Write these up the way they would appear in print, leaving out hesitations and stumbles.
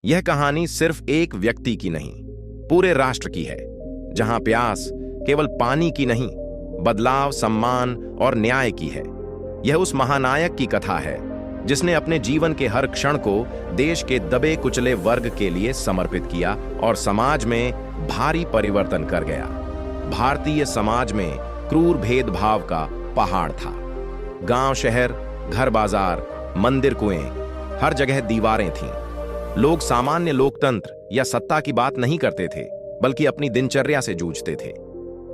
यह कहानी सिर्फ एक व्यक्ति की नहीं, पूरे राष्ट्र की है, जहां प्यास केवल पानी की नहीं, बदलाव, सम्मान और न्याय की है। यह उस महानायक की कथा है जिसने अपने जीवन के हर क्षण को देश के दबे कुचले वर्ग के लिए समर्पित किया और समाज में भारी परिवर्तन कर गया। भारतीय समाज में क्रूर भेदभाव का पहाड़ था। गांव, शहर, घर, बाजार, मंदिर, कुएं, हर जगह दीवारें थीं। लोग सामान्य लोकतंत्र या सत्ता की बात नहीं करते थे, बल्कि अपनी दिनचर्या से जूझते थे।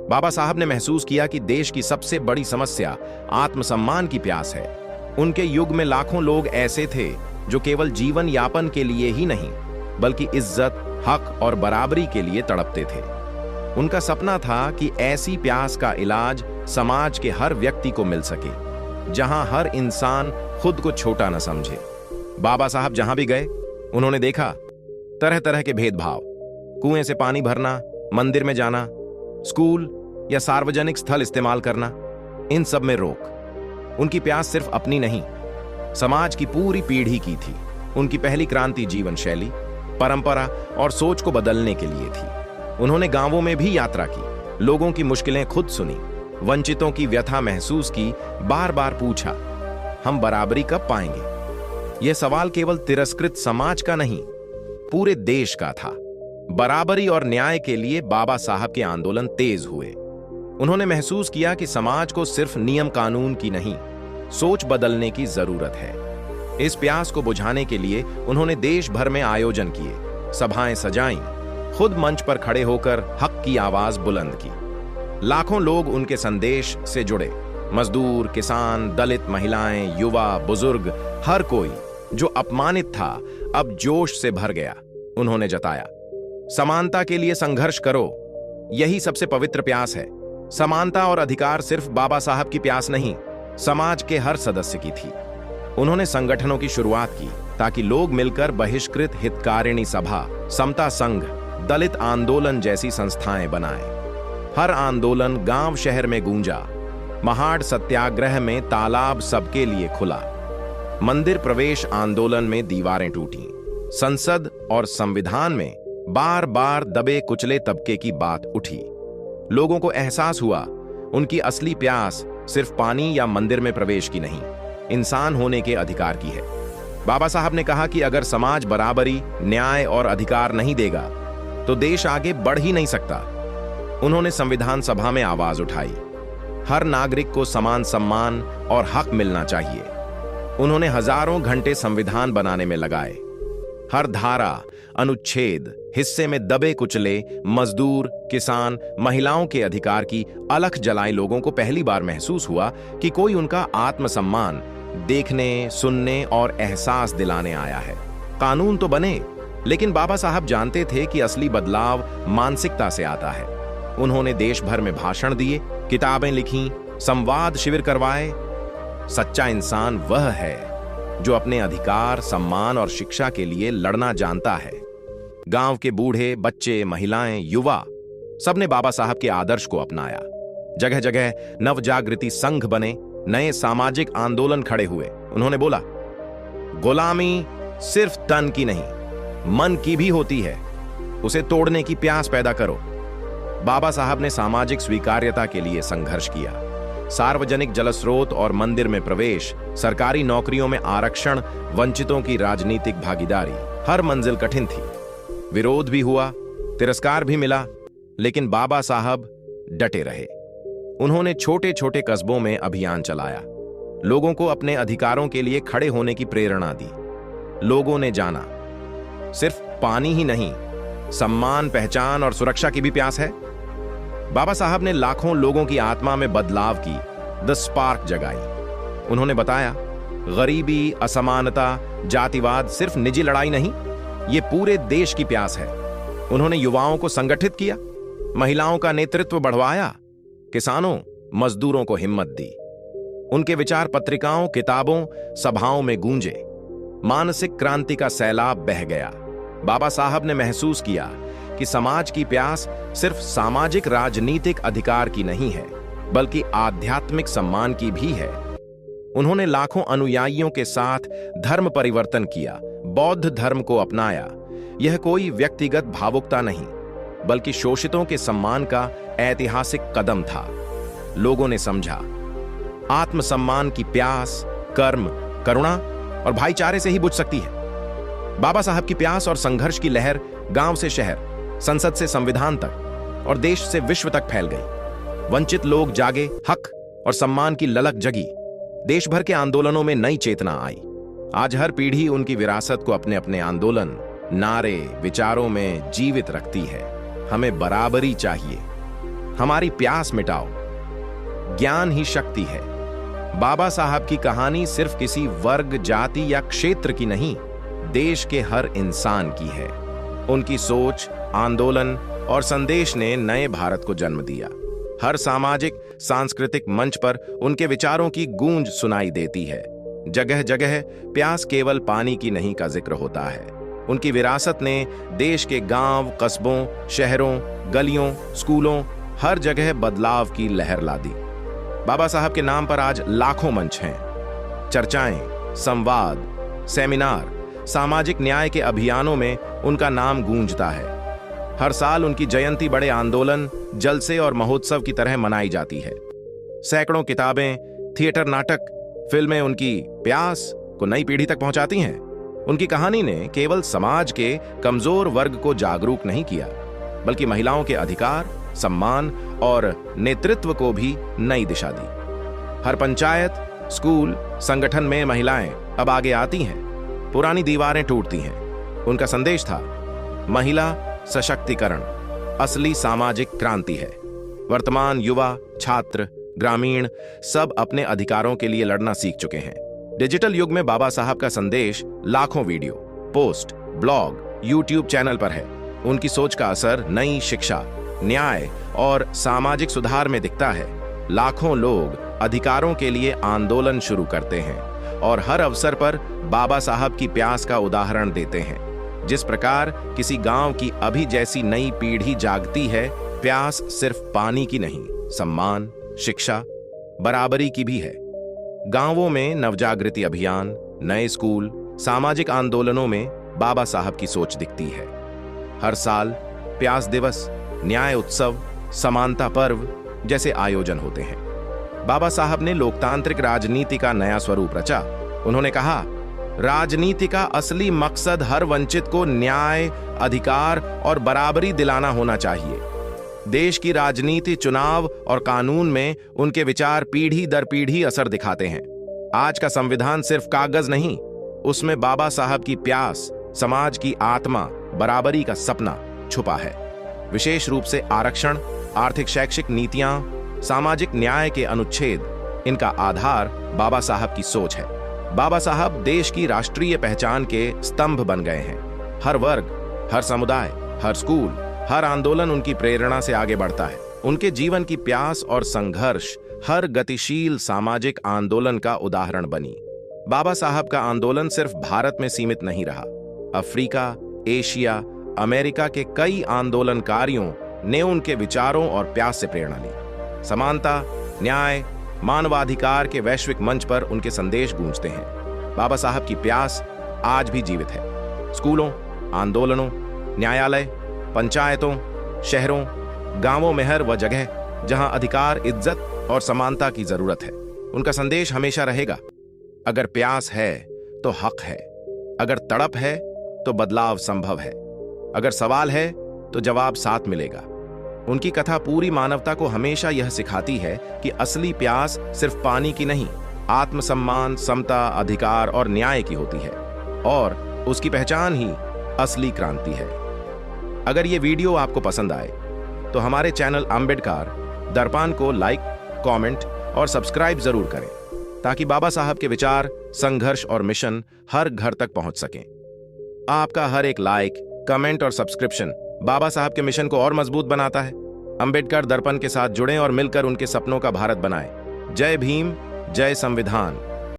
बाबा साहब ने महसूस किया कि देश की सबसे बड़ी समस्या आत्मसम्मान की प्यास है। उनके युग में लाखों लोग ऐसे थे जो केवल जीवन यापन के लिए ही नहीं, बल्कि इज्जत, हक और बराबरी के लिए तड़पते थे। उनका सपना था कि ऐसी प्यास का इलाज समाज के हर व्यक्ति को मिल सके, जहां हर इंसान खुद को छोटा न समझे। बाबा साहब जहां भी गए, उन्होंने देखा तरह तरह के भेदभाव। कुएं से पानी भरना, मंदिर में जाना, स्कूल या सार्वजनिक स्थल इस्तेमाल करना, इन सब में रोक। उनकी प्यास सिर्फ अपनी नहीं, समाज की पूरी पीढ़ी की थी। उनकी पहली क्रांति जीवन शैली, परंपरा और सोच को बदलने के लिए थी। उन्होंने गांवों में भी यात्रा की, लोगों की मुश्किलें खुद सुनी, वंचितों की व्यथा महसूस की, बार बार पूछा, हम बराबरी कब पाएंगे? यह सवाल केवल तिरस्कृत समाज का नहीं, पूरे देश का था। बराबरी और न्याय के लिए बाबा साहब के आंदोलन तेज हुए। उन्होंने महसूस किया कि समाज को सिर्फ नियम कानून की नहीं, सोच बदलने की जरूरत है। इस प्यास को बुझाने के लिए उन्होंने देश भर में आयोजन किए, सभाएं सजाईं, खुद मंच पर खड़े होकर हक की आवाज बुलंद की। लाखों लोग उनके संदेश से जुड़े। मजदूर, किसान, दलित, महिलाएं, युवा, बुजुर्ग, हर कोई जो अपमानित था अब जोश से भर गया। उन्होंने जताया, समानता के लिए संघर्ष करो, यही सबसे पवित्र प्यास है। समानता और अधिकार सिर्फ बाबा साहब की प्यास नहीं, समाज के हर सदस्य की थी। उन्होंने संगठनों की शुरुआत की ताकि लोग मिलकर बहिष्कृत हितकारिणी सभा, समता संघ, दलित आंदोलन जैसी संस्थाएं बनाएं। हर आंदोलन गांव शहर में गूंजा। महाड़ सत्याग्रह में तालाब सबके लिए खुला। मंदिर प्रवेश आंदोलन में दीवारें टूटी। संसद और संविधान में बार बार दबे कुचले तबके की बात उठी। लोगों को एहसास हुआ उनकी असली प्यास सिर्फ पानी या मंदिर में प्रवेश की नहीं, इंसान होने के अधिकार की है। बाबा साहब ने कहा कि अगर समाज बराबरी, न्याय और अधिकार नहीं देगा तो देश आगे बढ़ ही नहीं सकता। उन्होंने संविधान सभा में आवाज उठाई, हर नागरिक को समान सम्मान और हक मिलना चाहिए। उन्होंने हजारों घंटे संविधान बनाने में लगाए। हर धारा, अनुच्छेद, हिस्से में दबे कुचले मजदूर, किसान, महिलाओं के अधिकार की अलख जलाई। लोगों को पहली बार महसूस हुआ कि कोई उनका आत्मसम्मान देखने, सुनने और एहसास दिलाने आया है। कानून तो बने, लेकिन बाबा साहब जानते थे कि असली बदलाव मानसिकता से आता है। उन्होंने देश भर में भाषण दिए, किताबें लिखीं, संवाद शिविर करवाए। सच्चा इंसान वह है जो अपने अधिकार, सम्मान और शिक्षा के लिए लड़ना जानता है। गांव के बूढ़े, बच्चे, महिलाएं, युवा, सबने बाबा साहब के आदर्श को अपनाया। जगह जगह नवजागृति संघ बने, नए सामाजिक आंदोलन खड़े हुए। उन्होंने बोला, गुलामी सिर्फ तन की नहीं, मन की भी होती है, उसे तोड़ने की प्यास पैदा करो। बाबा साहब ने सामाजिक स्वीकार्यता के लिए संघर्ष किया। सार्वजनिक जलस्रोत और मंदिर में प्रवेश, सरकारी नौकरियों में आरक्षण, वंचितों की राजनीतिक भागीदारी, हर मंजिल कठिन थी। विरोध भी हुआ, तिरस्कार भी मिला, लेकिन बाबा साहब डटे रहे। उन्होंने छोटे छोटे कस्बों में अभियान चलाया, लोगों को अपने अधिकारों के लिए खड़े होने की प्रेरणा दी। लोगों ने जाना, सिर्फ पानी ही नहीं, सम्मान, पहचान और सुरक्षा की भी प्यास है। बाबा साहब ने लाखों लोगों की आत्मा में बदलाव की द स्पार्क जगाई। उन्होंने बताया, गरीबी, असमानता, जातिवाद सिर्फ निजी लड़ाई नहीं, ये पूरे देश की प्यास है। उन्होंने युवाओं को संगठित किया, महिलाओं का नेतृत्व बढ़वाया, किसानों, मजदूरों को हिम्मत दी। उनके विचार पत्रिकाओं, किताबों, सभाओं में गूंजे। मानसिक क्रांति का सैलाब बह गया। बाबा साहब ने महसूस किया कि समाज की प्यास सिर्फ सामाजिक राजनीतिक अधिकार की नहीं है, बल्कि आध्यात्मिक सम्मान की भी है। उन्होंने लाखों अनुयायियों के साथ धर्म परिवर्तन किया, बौद्ध धर्म को अपनाया, यह कोई व्यक्तिगत भावुकता नहीं, बल्कि शोषितों के सम्मान का ऐतिहासिक कदम था। लोगों ने समझा, आत्मसम्मान की प्यास कर्म, करुणा और भाईचारे से ही बुझ सकती है। बाबा साहब की प्यास और संघर्ष की लहर गांव से शहर, संसद से संविधान तक और देश से विश्व तक फैल गई। वंचित लोग जागे, हक और सम्मान की ललक जगी। देश भर के आंदोलनों में नई चेतना आई। आज हर पीढ़ी उनकी विरासत को अपने अपने आंदोलन, नारे, विचारों में जीवित रखती है। हमें बराबरी चाहिए, हमारी प्यास मिटाओ, ज्ञान ही शक्ति है। बाबा साहब की कहानी सिर्फ किसी वर्ग, जाति या क्षेत्र की नहीं, देश के हर इंसान की है। उनकी सोच, आंदोलन और संदेश ने नए भारत को जन्म दिया। हर सामाजिक, सांस्कृतिक मंच पर उनके विचारों की गूंज सुनाई देती है। जगह जगह प्यास केवल पानी की नहीं का जिक्र होता है। उनकी विरासत ने देश के गांव, कस्बों, शहरों, गलियों, स्कूलों, हर जगह बदलाव की लहर ला दी। बाबा साहब के नाम पर आज लाखों मंच हैं। चर्चाएं, संवाद, सेमिनार, सामाजिक न्याय के अभियानों में उनका नाम गूंजता है। हर साल उनकी जयंती बड़े आंदोलन, जलसे और महोत्सव की तरह मनाई जाती है। सैकड़ों किताबें, थिएटर, नाटक, फिल्में उनकी प्यास को नई पीढ़ी तक पहुंचाती हैं। उनकी कहानी ने केवल समाज के कमजोर वर्ग को जागरूक नहीं किया, बल्कि महिलाओं के अधिकार, सम्मान और नेतृत्व को भी नई दिशा दी। हर पंचायत, स्कूल, संगठन में महिलाएं अब आगे आती हैं, पुरानी दीवारें टूटती हैं। उनका संदेश था, महिला सशक्तिकरण असली सामाजिक क्रांति है। वर्तमान युवा, छात्र, ग्रामीण सब अपने अधिकारों के लिए लड़ना सीख चुके हैं। डिजिटल युग में बाबा साहब का संदेश लाखों video, post, blog, YouTube channel पर है। उनकी सोच का असर नई शिक्षा, न्याय और सामाजिक सुधार में दिखता है। लाखों लोग अधिकारों के लिए आंदोलन शुरू करते हैं और हर अवसर पर बाबा साहब की प्यास का उदाहरण देते हैं। जिस प्रकार किसी गांव की अभी जैसी नई पीढ़ी जागती है, प्यास सिर्फ पानी की नहीं, सम्मान, शिक्षा, बराबरी की भी है। गांवों में नवजागृति अभियान, नए स्कूल, सामाजिक आंदोलनों में बाबा साहब की सोच दिखती है। हर साल प्यास दिवस, न्याय उत्सव, समानता पर्व जैसे आयोजन होते हैं। बाबा साहब ने लोकतांत्रिक राजनीति का नया स्वरूप रचा। उन्होंने कहा, राजनीति का असली मकसद हर वंचित को न्याय, अधिकार और बराबरी दिलाना होना चाहिए। देश की राजनीति, चुनाव और कानून में उनके विचार पीढ़ी दर पीढ़ी असर दिखाते हैं। आज का संविधान सिर्फ कागज नहीं, उसमें बाबा साहब की प्यास, समाज की आत्मा, बराबरी का सपना छुपा है। विशेष रूप से आरक्षण, आर्थिक शैक्षिक नीतियां, सामाजिक न्याय के अनुच्छेद, इनका आधार बाबा साहब की सोच है। बाबा साहब देश की राष्ट्रीय पहचान के स्तंभ बन गए हैं। हर वर्ग, हर समुदाय, हर स्कूल, हर आंदोलन उनकी प्रेरणा से आगे बढ़ता है। उनके जीवन की प्यास और संघर्ष हर गतिशील सामाजिक आंदोलन का उदाहरण बनी। बाबा साहब का आंदोलन सिर्फ भारत में सीमित नहीं रहा। अफ्रीका, एशिया, अमेरिका के कई आंदोलनकारियों ने उनके विचारों और प्यास से प्रेरणा ली। समानता, न्याय, मानवाधिकार के वैश्विक मंच पर उनके संदेश गूंजते हैं। बाबा साहब की प्यास आज भी जीवित है। स्कूलों, आंदोलनों, न्यायालय, पंचायतों, शहरों, गांवों में हर वह जगह जहां अधिकार, इज्जत और समानता की जरूरत है, उनका संदेश हमेशा रहेगा। अगर प्यास है तो हक है, अगर तड़प है तो बदलाव संभव है, अगर सवाल है तो जवाब साथ मिलेगा। उनकी कथा पूरी मानवता को हमेशा यह सिखाती है कि असली प्यास सिर्फ पानी की नहीं, आत्मसम्मान, समता, अधिकार और न्याय की होती है, और उसकी पहचान ही असली क्रांति है। अगर ये वीडियो आपको पसंद आए तो हमारे चैनल अंबेडकर दर्पण को लाइक, कमेंट और सब्सक्राइब जरूर करें, ताकि बाबा साहब के विचार, संघर्ष और मिशन हर घर तक पहुंच सकें। आपका हर एक लाइक, कमेंट और सब्सक्रिप्शन बाबा साहब के मिशन को और मजबूत बनाता है। अंबेडकर दर्पण के साथ जुड़ें और मिलकर उनके सपनों का भारत बनाएं। जय भीम, जय संविधान।